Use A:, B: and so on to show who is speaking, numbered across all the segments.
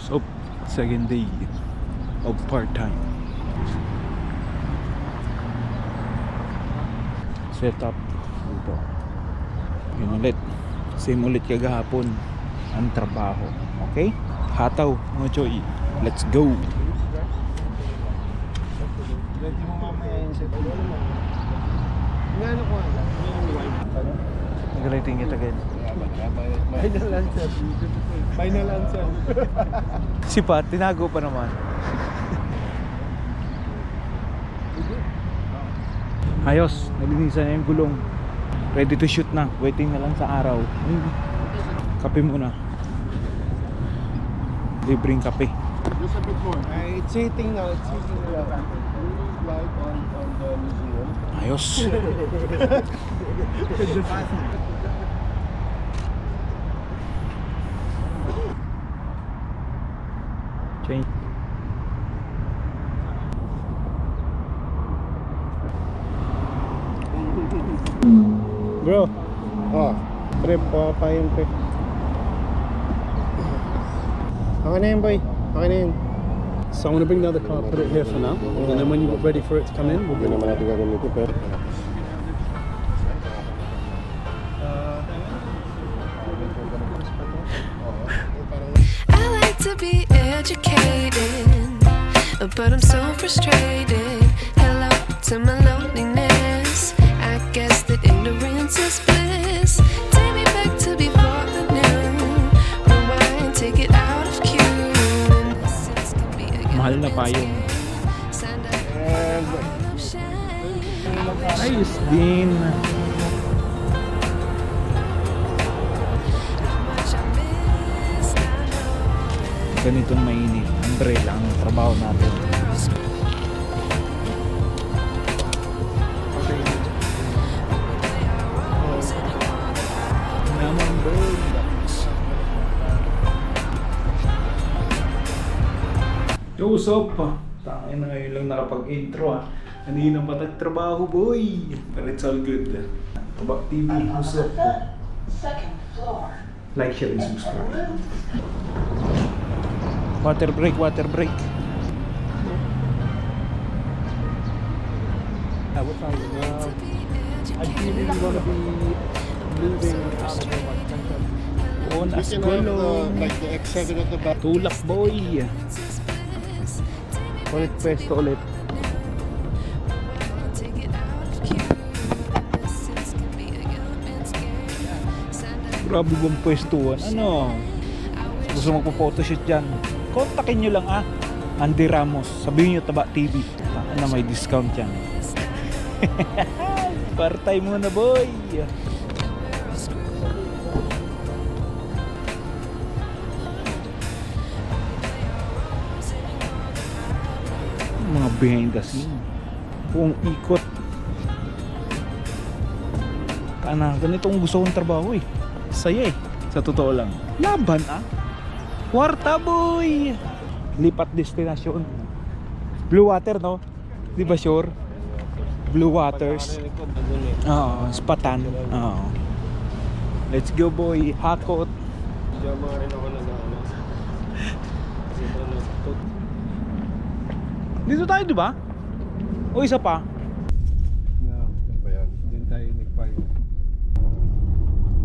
A: What's up? Second day of part-time. Set up dito. Yun ulit. Same ulit kagahapon ang trabaho. Okay? Hataw mga choy. Let's go!
B: Pwede mo mamaya yung set. Ngano ko nga?
A: Nag-rating it again.
B: Final answer. Final answer.
A: Si Pat, tinago pa naman. Ayos, nalinisan na yung gulong. Ready to shoot na. Waiting na lang sa araw. Kape muna. Libreng kape.
B: Just a bit more. It's heating now. It's heating now. Light on the museum.
A: Ayos. Change.
B: Bro. Oh. Pre, pa yung pre. Okay na yun, boy. Okay na yun.
C: So I'm going to bring the other car, put it here for now, and then when you're ready for it to come in, we'll
B: Hindi
C: bring
B: naman
C: it.
B: natin gagawin ito, pero...
D: I like to be educated, but I'm so frustrated. Hello to my loneliness. I guess that ignorance is bliss. Take me back to before I knew. Rewind, take it out of cue. Innocence can be a
A: Mahal na payong.
D: Stand up, shine.
A: Ayos din.
D: Much I miss, I know.
A: Ganitong mainit. Umbrella ang trabaho natin. Naman bird. Yo, what's up? Tangin na ngayon lang nakapag-intro Kanina pa trabaho boy. But it's all good. Tabak TV, what's up? Like, share, and subscribe. Water break, water break.
C: What time? I feel really want to be moving out of my country.
A: On
B: You
A: as
B: can have
A: gulong.
B: like the X7 at the back.
A: Tulak boy. Ulit pwesto ulit.
D: Take it out of cue. Innocence can be a government scare. Stand up.
A: Grabe bang pwestuhan. Ano? Gusto magpo-photoshoot dyan. Kontakin nyo lang Andy Ramos. Sabihin nyo Taba TV. Na may discount yan. Partay muna boy. Mga behind the scene. Buong ikot. Ganitong gusto kong trabaho Saya sa totoo lang. Laban Kwarta boy. Lipat destinasyon. Blue Water no? Di ba sure? Blue Waters. Oo, Spatan. Oo. Let's go boy. Hakot.
B: Diyan mga rin ako nag-ano.
A: Dito tayo di ba? O isa pa?
B: No, ano ba yan? Hindi tayo nag-fight.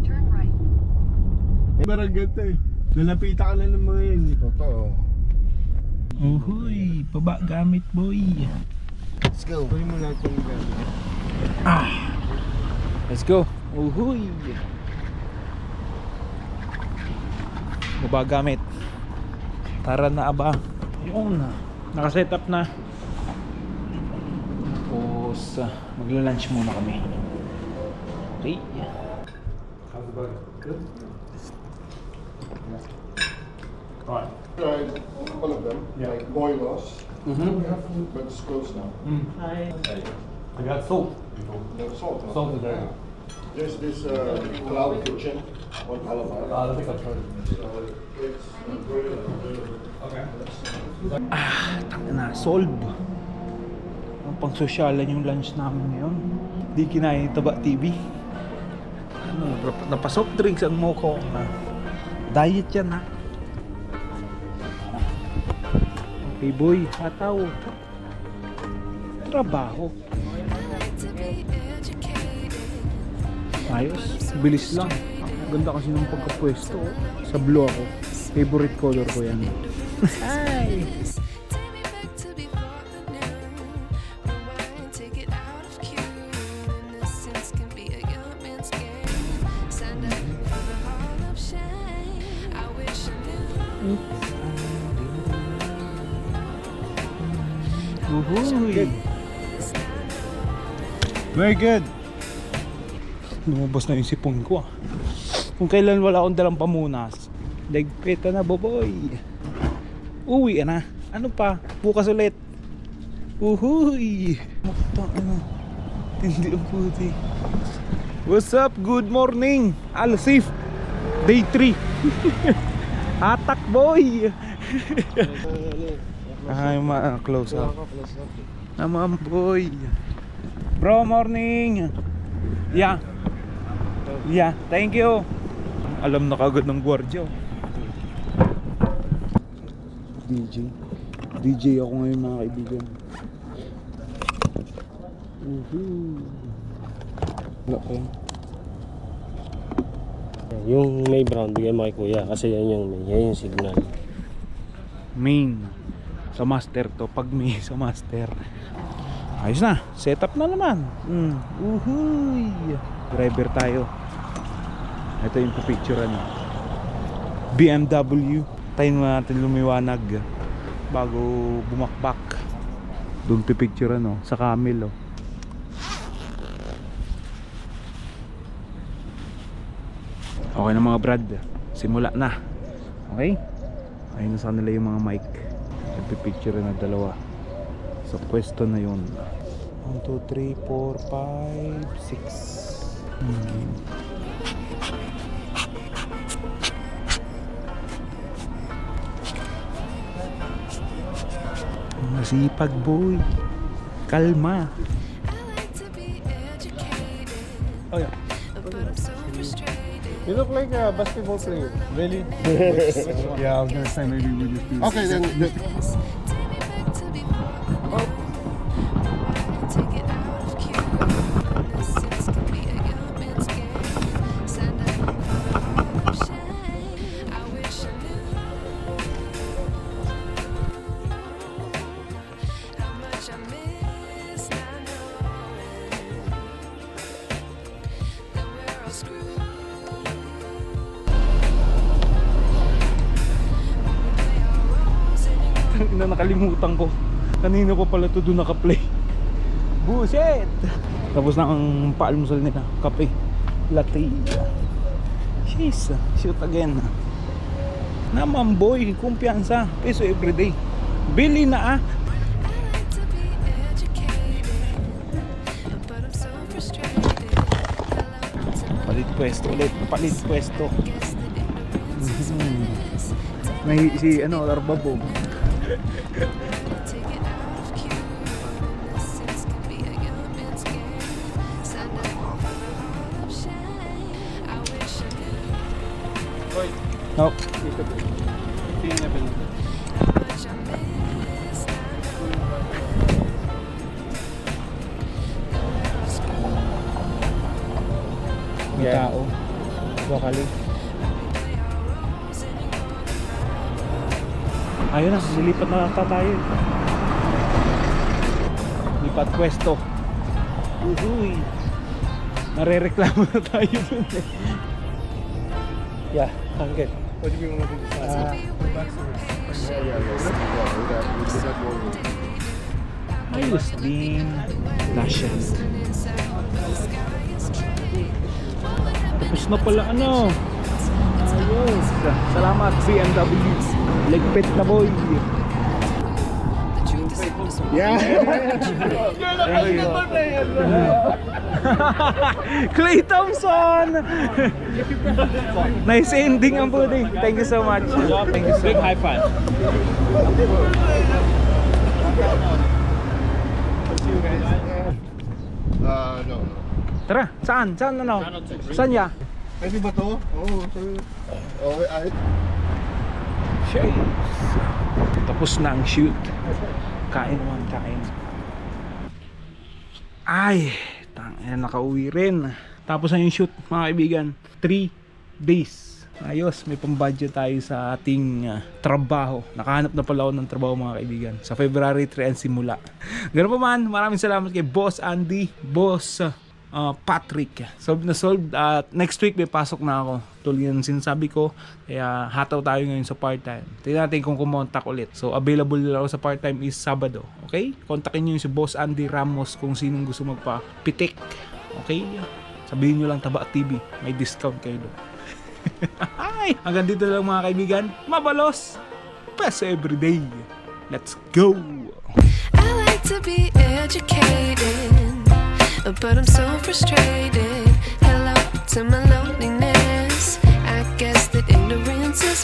D: Turn right.
B: Parang ganito Lalapita ka na ng mga yun. Totoo.
A: Uhuy, baba gamit boy.
B: Let's go. Tuloy mo lang itong gamit.
A: Let's go. Uhuy. Baba gamit. Tara na aba. Yun. Nakaset up na. Tapos magla-lunch muna kami. Okay.
B: How's the body? Good?
C: Right.
E: Tried all of them,
C: Yeah.
E: like boilers.
C: Mm-hmm.
E: We have food, but it's closed now.
C: I got salt before.
E: No salt. now.
C: Salt is there.
E: There's this cloud kitchen on Alabama.
C: I think I've tried it.
E: So it's
C: Okay.
A: Na solve. Ang pangsosyalan yung lunch namin ngayon. Di kinain ni Taba TV. Napasok drinks ang moko. Diet yan Hey boy, hataw. Trabaho. Ayos, bilis lang. Ganda kasi ng pagkapwesto. Sa blue ako. Favorite color ko yan. Ay! Uhuy! Very good! Lumabas na yung sipon ko ah. Kung kailan wala akong dalang pamunas, dagpeta na boboy. Uwi na. Ano pa? Bukas ulit. Uhuy! Makita ano. Tindi ang puti. What's up? Good morning! Alsif! Day 3. Atak boy! Ay, close up. Naman boy. Bro, morning. Yeah. Yeah, thank you. Alam na kagad ng gwardiya. DJ ako ngayon mga kaibigan. Wala pa yan.
F: Yung may brown, bigay mo kay kuya kasi yan yung signal.
A: Main. Sa master to. Pag may sa master. Ayos na. Setup na naman. Uhuy. Driver tayo. Ito yung pipicturean. BMW. Tayo natin lumiwanag bago bumakbak. Doon pipicturean no. Sa camel oh. Okay na mga brad. Simula na. Okay? Ayun na sa kanila yung mga mic. Nagpipicture na dalawa. Sa pwesto na yun. 1, 2, 3, 4, 5, 6. Masipag boy. Kalma. Oh yeah.
B: You look like a basketball player. Really?
C: Yeah, I was gonna say maybe we just do.
B: Okay, then.
A: Na nakalimutan ko. Kanino ko pala to doon naka-play. Buset! Tapos na ang paalmusal nila. Kape. Latte. Jeez. Shoot again. Naman boy. Kumpiyansa. Peso everyday. Bili na ah. Palit pwesto ulit. Palit pwesto. May si ano, Larbabo. No. May tao. Wakali. Ayun na, lilipat na lang tayo. Lipat pwesto. Uhuy. Narereklamo na tayo dun eh. Yeah, okay.
B: What do you want to do this?
A: Ayos din. Lashes. Tapos na pala ano. Ayos. Salamat BMW. Legpet na boy.
B: Yeah.
A: Thank you. Clay Thompson. Nice ending ang buddy. Thank you so much. Thank you so much. Big high five.
B: No.
A: Tara, saan? Saan ano? Saan ya?
B: Pwede ba to? Oo. Oh, I...
A: Shades. Tapos na ang shoot. Kain naman, kain. Ay, nakauwi rin. Tapos na yung shoot mga kaibigan. 3 days. Ayos, may pambudget tayo sa ating trabaho. Nakahanap na pala ako ng trabaho mga kaibigan. Sa February 3 ang simula. Ganun pa man, maraming salamat kay Boss Andy, Boss Patrick. Solved na solved. At next week may pasok na ako. Tuloy yung sinasabi ko. Kaya hataw tayo ngayon sa part-time. Tingnan natin kung kumontak ulit. So available lang ako sa part-time is Sabado. Okay? Kontakin nyo yung si Boss Andy Ramos kung sinong gusto magpa-pitik. Okay? Sabihin nyo lang Taba TV. May discount kayo doon. Ay, hanggang dito lang mga kaibigan. Mabalos! Peso everyday. Let's go!
D: I like to be educated, but I'm so frustrated. Hello to my loneliness. I guess that ignorance is